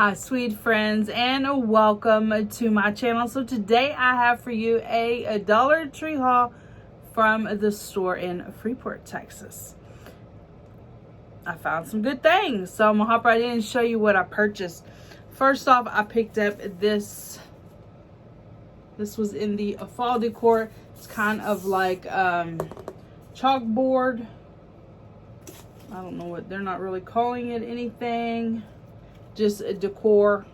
Hi sweet friends, and welcome to my channel. So today I have for you a Dollar Tree haul from the store in Freeport, Texas. I found some good things, so I'm gonna hop right in and show you what I purchased. First off, I picked up this was in the fall decor. It's kind of like chalkboard. I don't know what, they're not really calling it anything, just a decor.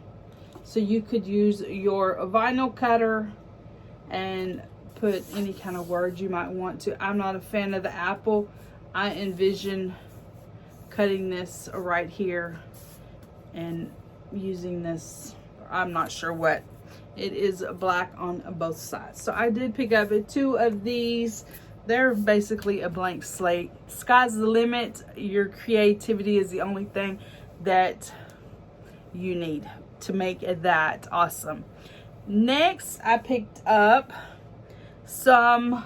So you could use your vinyl cutter and put any kind of words you might want to. I'm not a fan of the apple. I envision cutting this right here and using this, I'm not sure what. It is black on both sides. So I did pick up 2 of these. They're basically a blank slate. Sky's the limit. Your creativity is the only thing that you need to make that awesome. Next, I picked up some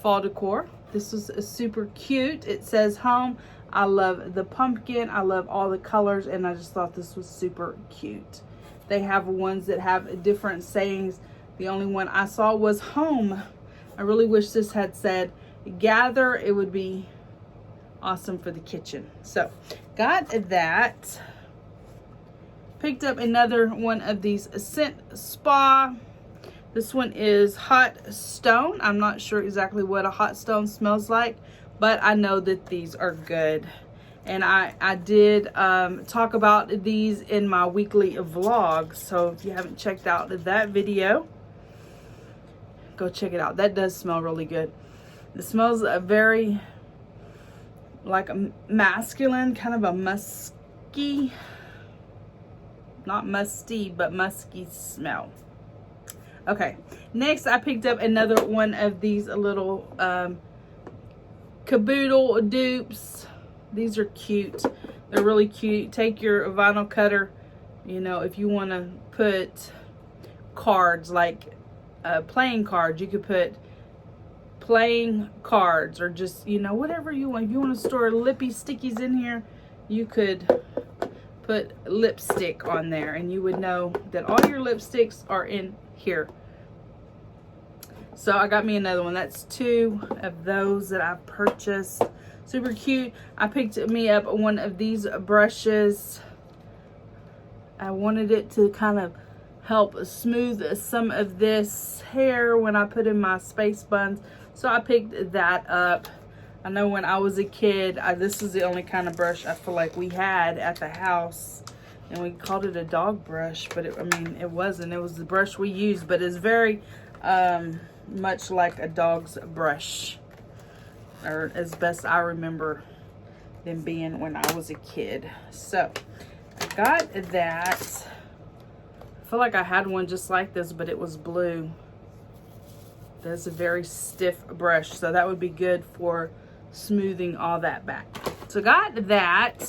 fall decor. This was super cute. It says home. I love the pumpkin. I love all the colors, and I just thought this was super cute. They have ones that have different sayings. The only one I saw was home. I really wish this had said gather. It would be awesome for the kitchen. So got that. Picked up another one of these scent spa. This one is hot stone. I'm not sure exactly what a hot stone smells like, but I know that these are good. And I did talk about these in my weekly vlog. So if you haven't checked out that video, go check it out. That does smell really good. It smells very like a masculine, kind of a musky, not musty, but musky smell. Okay, next I picked up another one of these little caboodle dupes. These are cute. They're really cute. Take your vinyl cutter, you know, if you want to put cards like playing cards, you could put playing cards, or just, you know, whatever you want. If you want to store lippy stickies in here, you could put lipstick on there, and you would know that all your lipsticks are in here. So I got me another one. That's 2 of those that I purchased. Super cute. I picked me up one of these brushes. I wanted it to kind of help smooth some of this hair when I put in my space buns. So I picked that up. I know when I was a kid, this was the only kind of brush I feel like we had at the house. And we called it a dog brush, but I mean, it wasn't. It was the brush we used, but it's very much like a dog's brush, or as best I remember them being when I was a kid. So I got that. I feel like I had one just like this, but it was blue. That's a very stiff brush, so that would be good for smoothing all that back. So got that.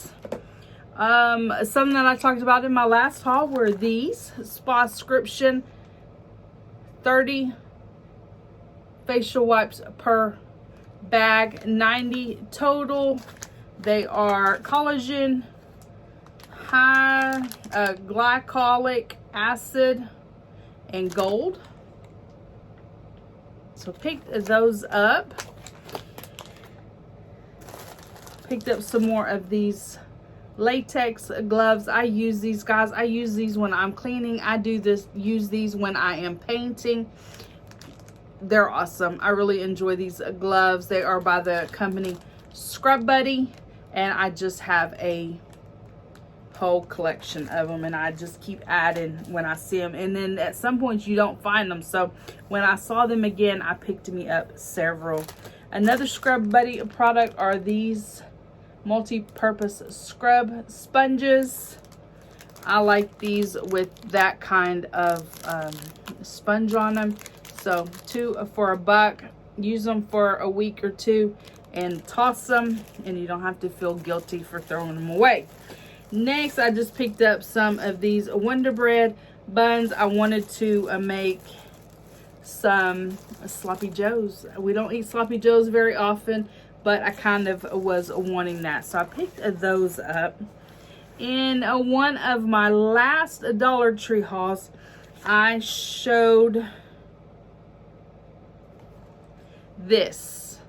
Something that I talked about in my last haul were these Spascription 30 facial wipes per bag, 90 total. They are collagen, high glycolic acid, and gold. So picked those up. Picked up some more of these latex gloves. I use these, guys. I use these when I'm cleaning. I use these when I am painting. They're awesome. I really enjoy these gloves. They are by the company Scrub Buddy, and I just have a whole collection of them, and I just keep adding when I see them, and then at some point you don't find them. So when I saw them again, I picked me up several. Another Scrub Buddy product are these multi-purpose scrub sponges. I like these with that kind of sponge on them. So 2 for $1. Use them for a week or 2 and toss them, and you don't have to feel guilty for throwing them away. Next, I just picked up some of these Wonder Bread buns. I wanted to make some sloppy joes. We don't eat sloppy joes very often, but I kind of was wanting that, so I picked those up. In one of my last Dollar Tree hauls, I showed this,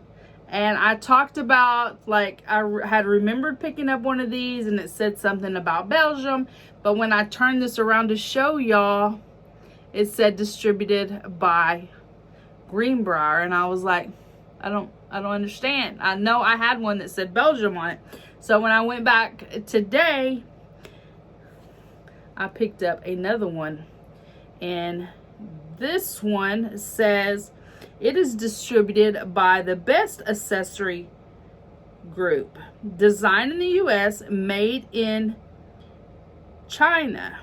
and I talked about, like, I had remembered picking up one of these and it said something about Belgium, but when I turned this around to show y'all, it said distributed by Greenbrier, and I was like, I don't understand. I know I had one that said Belgium on it. So when I went back today, I picked up another one, and this one says it is distributed by the Best Accessory Group. Designed in the US, made in China.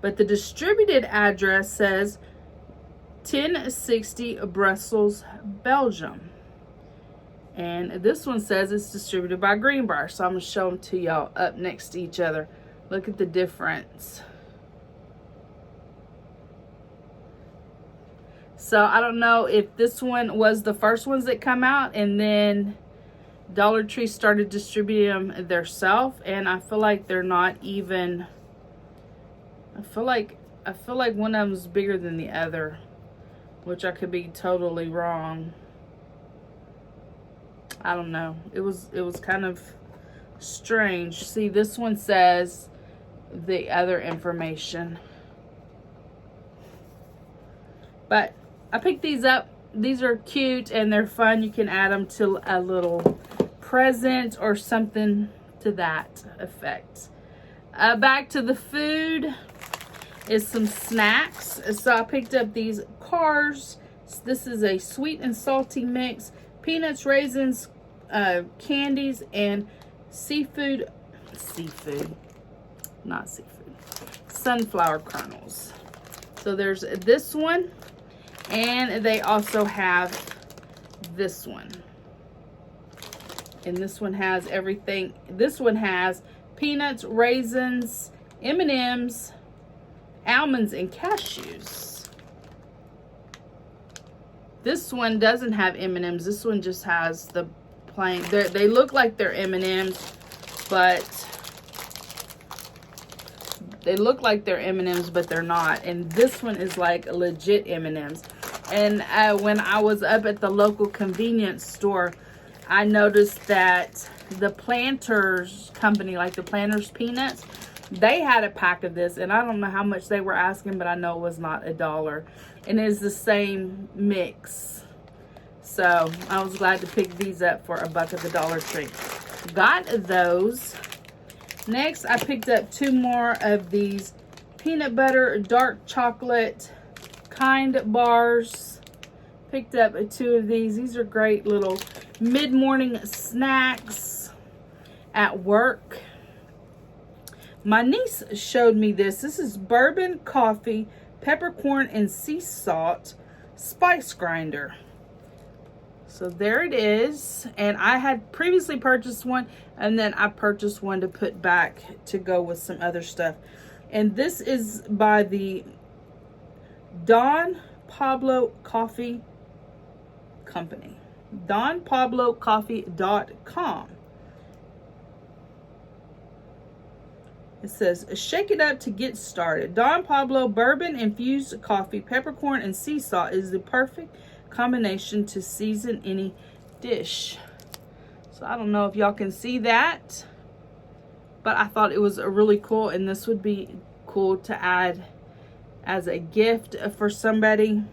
But the distributed address says 1060 Brussels, Belgium. And this one says it's distributed by Greenbrier. So I'm going to show them to y'all up next to each other. Look at the difference. So I don't know if this one was the first ones that come out, and then Dollar Tree started distributing them themselves. And I feel like they're not even, I feel like one of them is bigger than the other, which I could be totally wrong. I don't know. It was kind of strange. See, this one says the other information. But I picked these up. These are cute and they're fun. You can add them to a little present or something to that effect. Back to the food is some snacks. So I picked up these Cars. This is a sweet and salty mix. Peanuts, raisins, candies, and sunflower kernels. So there's this one, and they also have this one. And this one has everything. This one has peanuts, raisins, M&Ms, almonds, and cashews. This one doesn't have M&Ms. This one just has the plain. They look like they're M&Ms, but they're not. And this one is like legit M&Ms. And when I was up at the local convenience store, I noticed that the Planters company, like the Planters Peanuts, they had a pack of this, and I don't know how much they were asking, but I know it was not $1. And it's the same mix. So I was glad to pick these up for $1 at the Dollar Tree. Got those. Next, I picked up 2 more of these peanut butter dark chocolate kind bars. Picked up 2 of these. These are great little mid-morning snacks at work. My niece showed me this. This is bourbon, coffee, peppercorn, and sea salt spice grinder. So there it is. And I had previously purchased one, and then I purchased one to put back to go with some other stuff. And this is by the Don Pablo Coffee Company. DonPabloCoffee.com. It says, shake it up to get started. Don Pablo bourbon infused coffee, peppercorn, and sea salt is the perfect combination to season any dish. So I don't know if y'all can see that, but I thought it was really cool, and this would be cool to add as a gift for somebody.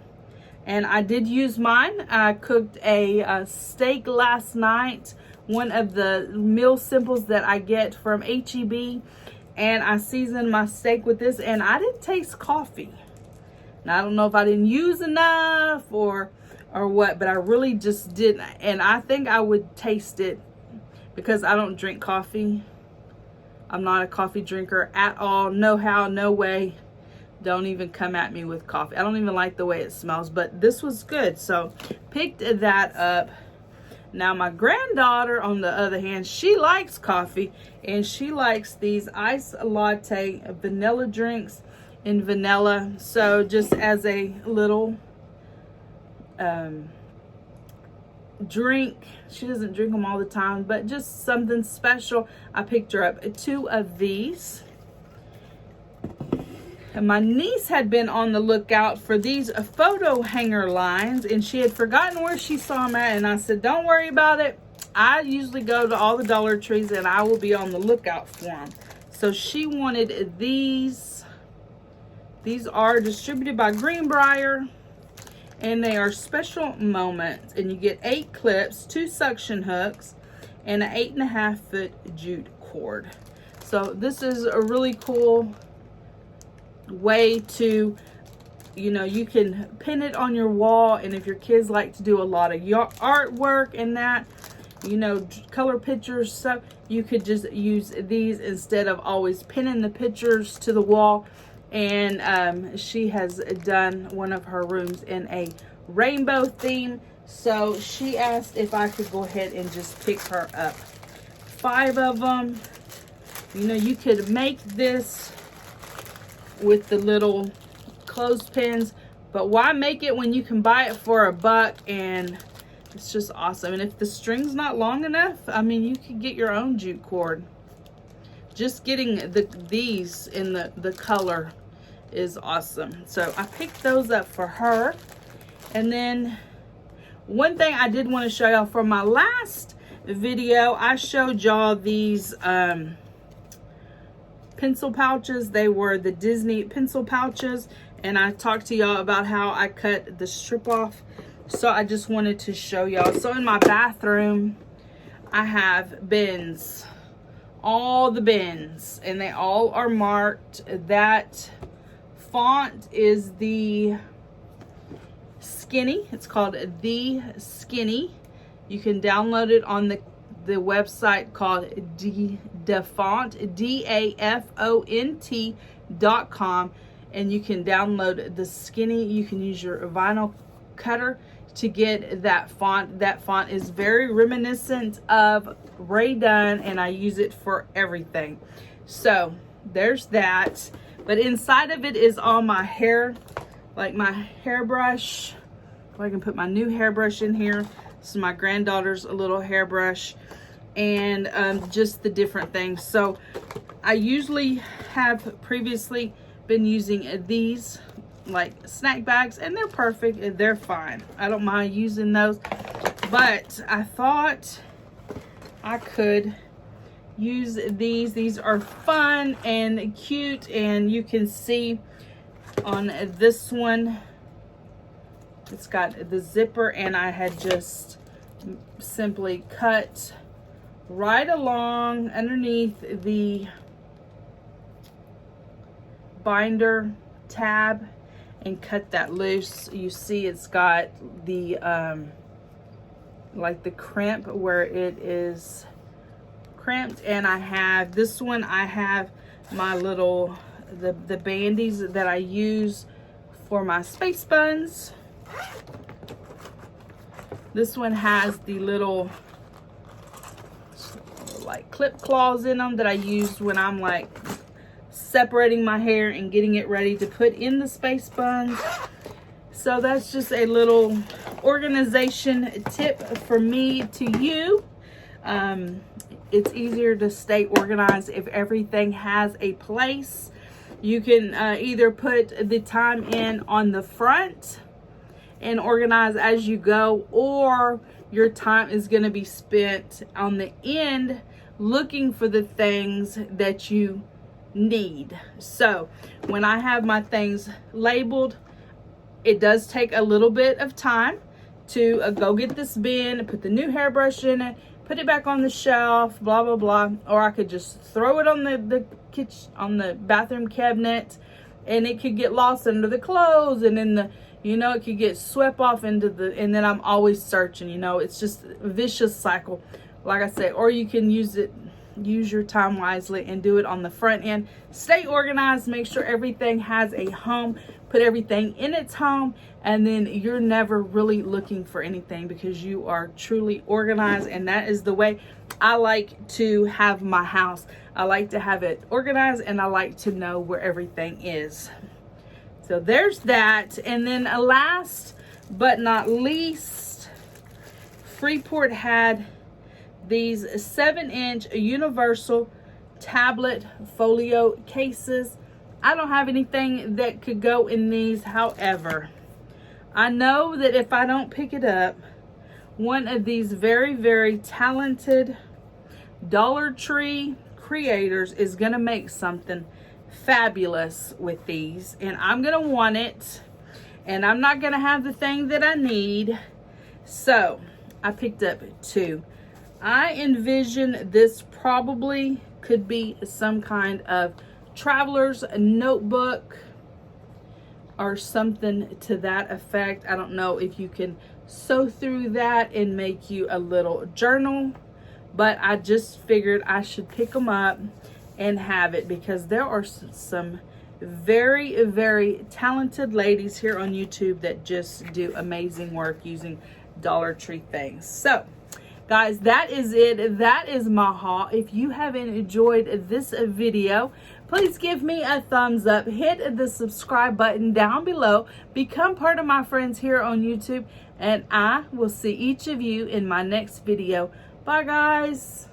And I did use mine. I cooked a steak last night, one of the meal simples that I get from H-E-B. And I seasoned my steak with this, and I didn't taste coffee. Now, I don't know if I didn't use enough or what, but I really just didn't. And I think I would taste it because I don't drink coffee. I'm not a coffee drinker at all. No how, no way. Don't even come at me with coffee. I don't even like the way it smells, but this was good. So picked that up. Now my granddaughter, on the other hand, she likes coffee, and she likes these iced latte vanilla drinks in vanilla. So just as a little drink. She doesn't drink them all the time, but just something special. I picked her up 2 of these. And my niece had been on the lookout for these photo hanger lines, and she had forgotten where she saw them at, and I said, don't worry about it. I usually go to all the Dollar Trees and I will be on the lookout for them. So she wanted these. These are distributed by Greenbrier, and they are special moments, and you get 8 clips, 2 suction hooks, and an 8.5 foot jute cord. So this is a really cool way to, you know, you can pin it on your wall, and if your kids like to do a lot of artwork and that, you know, color pictures stuff, you could just use these instead of always pinning the pictures to the wall. And she has done one of her rooms in a rainbow theme, so she asked if I could go ahead and just pick her up 5 of them. You know, you could make this with the little clothespins, but why make it when you can buy it for $1 and it's just awesome. And if the string's not long enough, I mean, you could get your own jute cord. Just getting these in the color is awesome. So I picked those up for her. And then one thing I did want to show y'all, from my last video, I showed y'all these pencil pouches. They were the Disney pencil pouches, and I talked to y'all about how I cut the strip off. So I just wanted to show y'all. So in my bathroom, I have bins, all the bins, and they all are marked. That font is the Skinny. It's called The Skinny. You can download it on the website called Dafont, DAFONT.com, and you can download the Skinny. You can use your vinyl cutter to get that font. That font is very reminiscent of Ray Dunn, and I use it for everything. So there's that. But inside of it is all my hair, like my hairbrush. I can put my new hairbrush in here. This is my granddaughter's little hairbrush, and just the different things. So I usually have previously been using these like snack bags, and they're perfect. They're fine. I don't mind using those, but I thought I could use these. These are fun and cute, and you can see on this one, it's got the zipper, and I had just simply cut right along underneath the binder tab and cut that loose. You see it's got the like the crimp where it is crimped, and I have this one. I have my little the bandies that I use for my space buns. This one has the little like clip claws in them that I use when I'm like separating my hair and getting it ready to put in the space buns. So that's just a little organization tip for me to you. It's easier to stay organized if everything has a place. You can either put the time in on the front and organize as you go, or your time is going to be spent on the end looking for the things that you need. So when I have my things labeled, it does take a little bit of time to go get this bin, put the new hairbrush in it, put it back on the shelf, blah blah blah. Or I could just throw it on the kitchen, on the bathroom cabinet, and it could get lost under the clothes, and then the, you know, it could get swept off into the, and then I'm always searching, you know. It's just a vicious cycle, like I said. Or you can use your time wisely and do it on the front end. Stay organized, make sure everything has a home, put everything in its home, and then you're never really looking for anything because you are truly organized. And that is the way I like to have my house. I like to have it organized, and I like to know where everything is. So there's that. And then last but not least, Freeport had these 7-inch universal tablet folio cases. I don't have anything that could go in these. However, I know that if I don't pick it up, one of these very, very talented Dollar Tree creators is going to make something fabulous with these. And I'm going to want it. And I'm not going to have the thing that I need. So, I picked up 2. I envision this probably could be some kind of traveler's notebook or something to that effect. I don't know if you can sew through that and make you a little journal, but I just figured I should pick them up and have it because there are some very, very talented ladies here on YouTube that just do amazing work using Dollar Tree things. So guys, that is it. That is my haul. If you haven't enjoyed this video, please give me a thumbs up. Hit the subscribe button down below. Become part of my friends here on YouTube. And I will see each of you in my next video. Bye, guys.